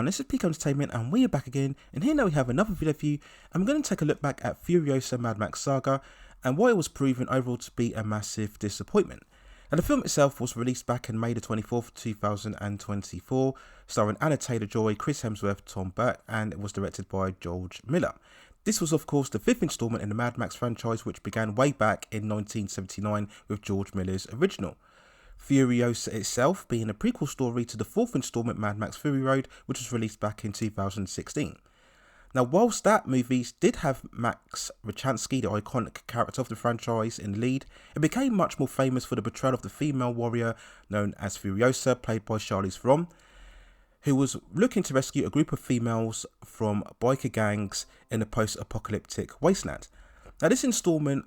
this is Peak Entertainment and we are back again, and here now we have another video for you, and we're going to take a look back at Furiosa Mad Max Saga and why it was proven overall to be a massive disappointment. Now the film itself was released back in May the 24th, 2024, starring Anna Taylor-Joy, Chris Hemsworth, Tom Burke, and it was directed by George Miller. This was of course the fifth installment in the Mad Max franchise, which began way back in 1979 with George Miller's original. Furiosa itself being a prequel story to the fourth installment Mad Max Fury Road, which was released back in 2016. Now whilst that movie did have Max Rochanski, the iconic character of the franchise, in the lead, it became much more famous for the portrayal of the female warrior known as Furiosa, played by Charlize Theron, who was looking to rescue a group of females from biker gangs in a post-apocalyptic wasteland. Now this installment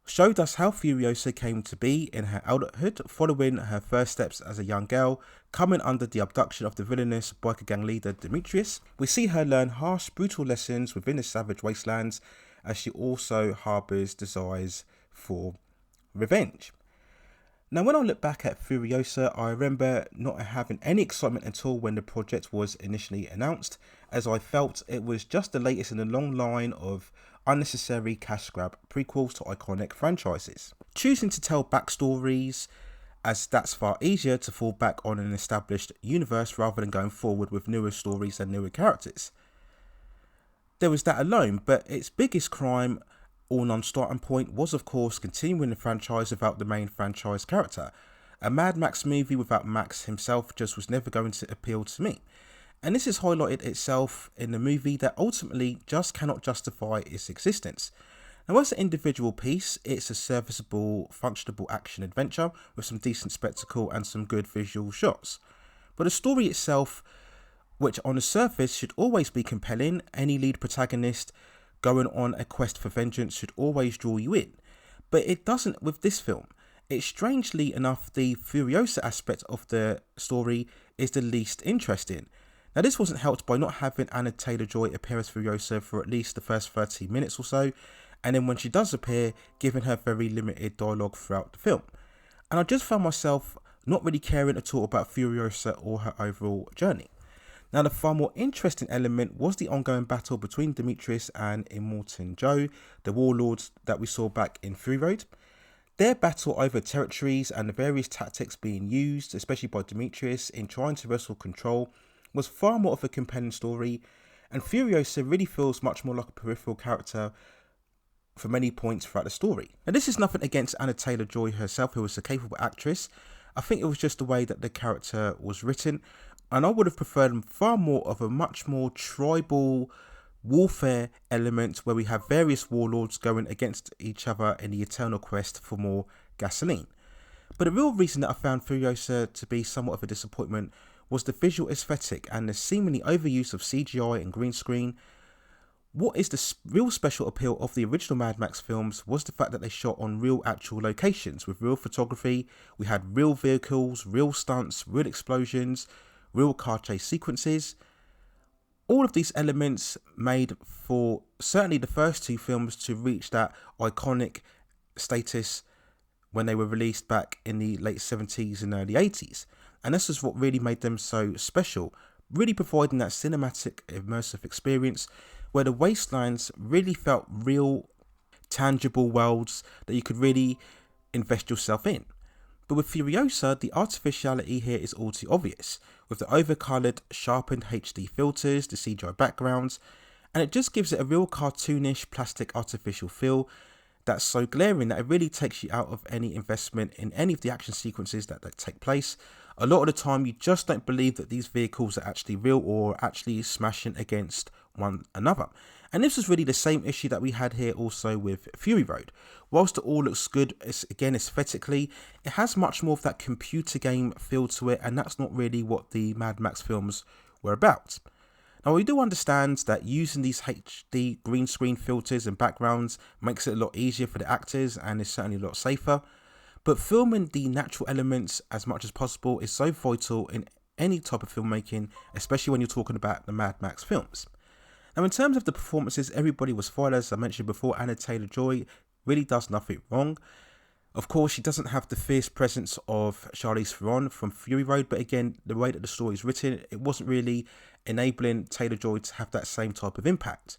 showed us how Furiosa came to be in her adulthood, following her first steps as a young girl, coming under the abduction of the villainous biker gang leader Demetrius. We see her learn harsh, brutal lessons within the savage wastelands, as she also harbours desires for revenge. Now when I look back at Furiosa, I remember not having any excitement at all when the project was initially announced, as I felt it was just the latest in a long line of unnecessary cash grab prequels to iconic franchises. Choosing to tell backstories, as that's far easier to fall back on an established universe rather than going forward with newer stories and newer characters. There was that alone, but its biggest crime or non-starting point was of course continuing the franchise without the main franchise character. A Mad Max movie without Max himself just was never going to appeal to me. And this is highlighted itself in the movie that ultimately just cannot justify its existence. Now as an individual piece, it's a serviceable, functionable action adventure with some decent spectacle and some good visual shots. But the story itself, which on the surface should always be compelling, any lead protagonist going on a quest for vengeance should always draw you in. But it doesn't with this film. It's strangely enough the Furiosa aspect of the story is the least interesting. Now this wasn't helped by not having Anna Taylor-Joy appear as Furiosa for at least the first 30 minutes or so, and then when she does appear, giving her very limited dialogue throughout the film. And I just found myself not really caring at all about Furiosa or her overall journey. Now the far more interesting element was the ongoing battle between Demetrius and Immortan Joe, the Warlords that we saw back in Fury Road. Their battle over territories and the various tactics being used, especially by Demetrius in trying to wrestle control, was far more of a compelling story, and Furiosa really feels much more like a peripheral character for many points throughout the story. Now this is nothing against Anna Taylor-Joy herself, who was a capable actress. I think it was just the way that the character was written, and I would have preferred far more of a much more tribal warfare element where we have various warlords going against each other in the eternal quest for more gasoline. But the real reason that I found Furiosa to be somewhat of a disappointment was the visual aesthetic and the seemingly overuse of CGI and green screen. What is the real special appeal of the original Mad Max films was the fact that they shot on real actual locations with real photography. We had real vehicles, real stunts, real explosions, real car chase sequences. All of these elements made for certainly the first two films to reach that iconic status when they were released back in the late 70s and early 80s. And this is what really made them so special, really providing that cinematic immersive experience where the wastelands really felt real, tangible worlds that you could really invest yourself in. But with Furiosa, the artificiality here is all too obvious, with the overcoloured, sharpened HD filters, the CGI backgrounds, and it just gives it a real cartoonish, plastic, artificial feel that's so glaring that it really takes you out of any investment in any of the action sequences that take place. A lot of the time you just don't believe that these vehicles are actually real or actually smashing against one another. And this was really the same issue that we had here also with Fury Road. Whilst it all looks good, again aesthetically, it has much more of that computer game feel to it, and that's not really what the Mad Max films were about. Now we do understand that using these HD green screen filters and backgrounds makes it a lot easier for the actors and is certainly a lot safer, but filming the natural elements as much as possible is so vital in any type of filmmaking, especially when you're talking about the Mad Max films. Now in terms of the performances, everybody was fine. As I mentioned before, Anna Taylor-Joy really does nothing wrong. Of course, she doesn't have the fierce presence of Charlize Theron from Fury Road, but again, the way that the story is written, it wasn't really enabling Taylor-Joy to have that same type of impact.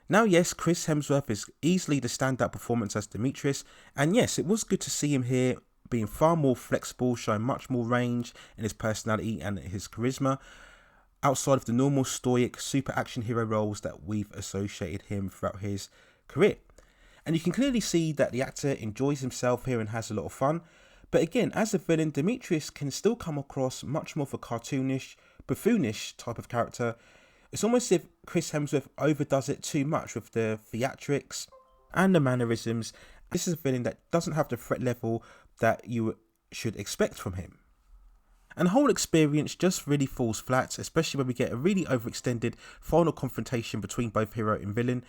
Now, yes, Chris Hemsworth is easily the standout performance as Demetrius, and yes, it was good to see him here being far more flexible, showing much more range in his personality and his charisma, outside of the normal stoic super action hero roles that we've associated him throughout his career. And you can clearly see that the actor enjoys himself here and has a lot of fun. But again, as a villain, Demetrius can still come across much more of a cartoonish, buffoonish type of character. It's almost as if Chris Hemsworth overdoes it too much with the theatrics and the mannerisms. This is a villain that doesn't have the threat level that you should expect from him. And the whole experience just really falls flat, especially when we get a really overextended final confrontation between both hero and villain.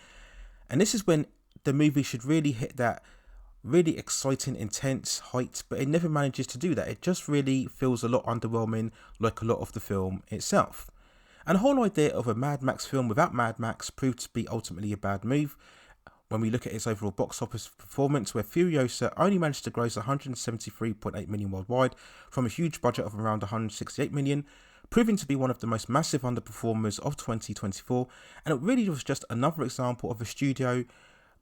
And this is when the movie should really hit that really exciting, intense height, but it never manages to do that. It just really feels a lot underwhelming, like a lot of the film itself. And the whole idea of a Mad Max film without Mad Max proved to be ultimately a bad move when we look at its overall box office performance, where Furiosa only managed to gross 173.8 million worldwide from a huge budget of around 168 million, proving to be one of the most massive underperformers of 2024. And it really was just another example of a studio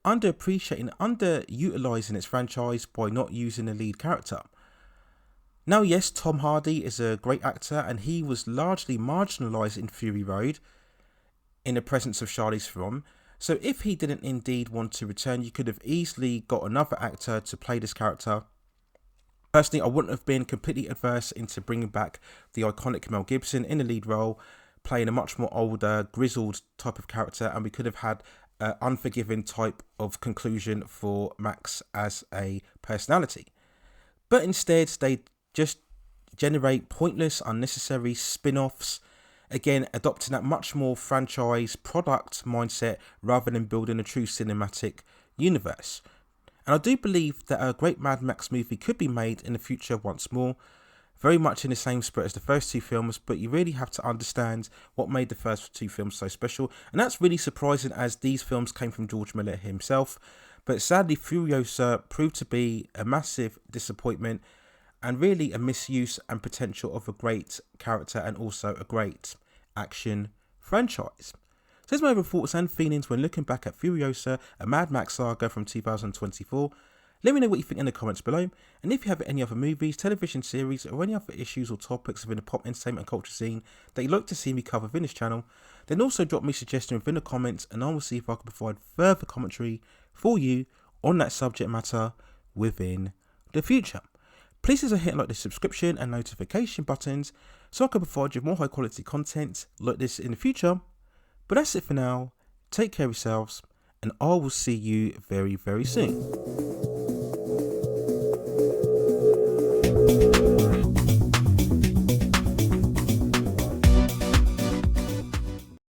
underappreciating, underutilizing its franchise by not using a lead character. Now, yes, Tom Hardy is a great actor, and he was largely marginalized in Fury Road in the presence of Charlize Theron. So if he didn't indeed want to return, you could have easily got another actor to play this character. Personally, I wouldn't have been completely adverse into bringing back the iconic Mel Gibson in the lead role, playing a much more older, grizzled type of character, and we could have had an unforgiving type of conclusion for Max as a personality. But instead, they just generate pointless, unnecessary spin-offs, again adopting that much more franchise product mindset rather than building a true cinematic universe. And I do believe that a great Mad Max movie could be made in the future once more, very much in the same spirit as the first two films, but you really have to understand what made the first two films so special. And that's really surprising, as these films came from George Miller himself. But sadly, Furiosa proved to be a massive disappointment and really a misuse and potential of a great character and also a great action franchise. So here's my other thoughts and feelings when looking back at Furiosa, a Mad Max Saga from 2024. Let me know what you think in the comments below, and if you have any other movies, television series, or any other issues or topics within the pop entertainment and culture scene that you'd like to see me cover within this channel, then also drop me suggestions within the comments, and I will see if I can provide further commentary for you on that subject matter within the future. Please consider hitting like the subscription and notification buttons so I can provide you more high quality content like this in the future. But that's it for now. Take care of yourselves, and I will see you very, very soon.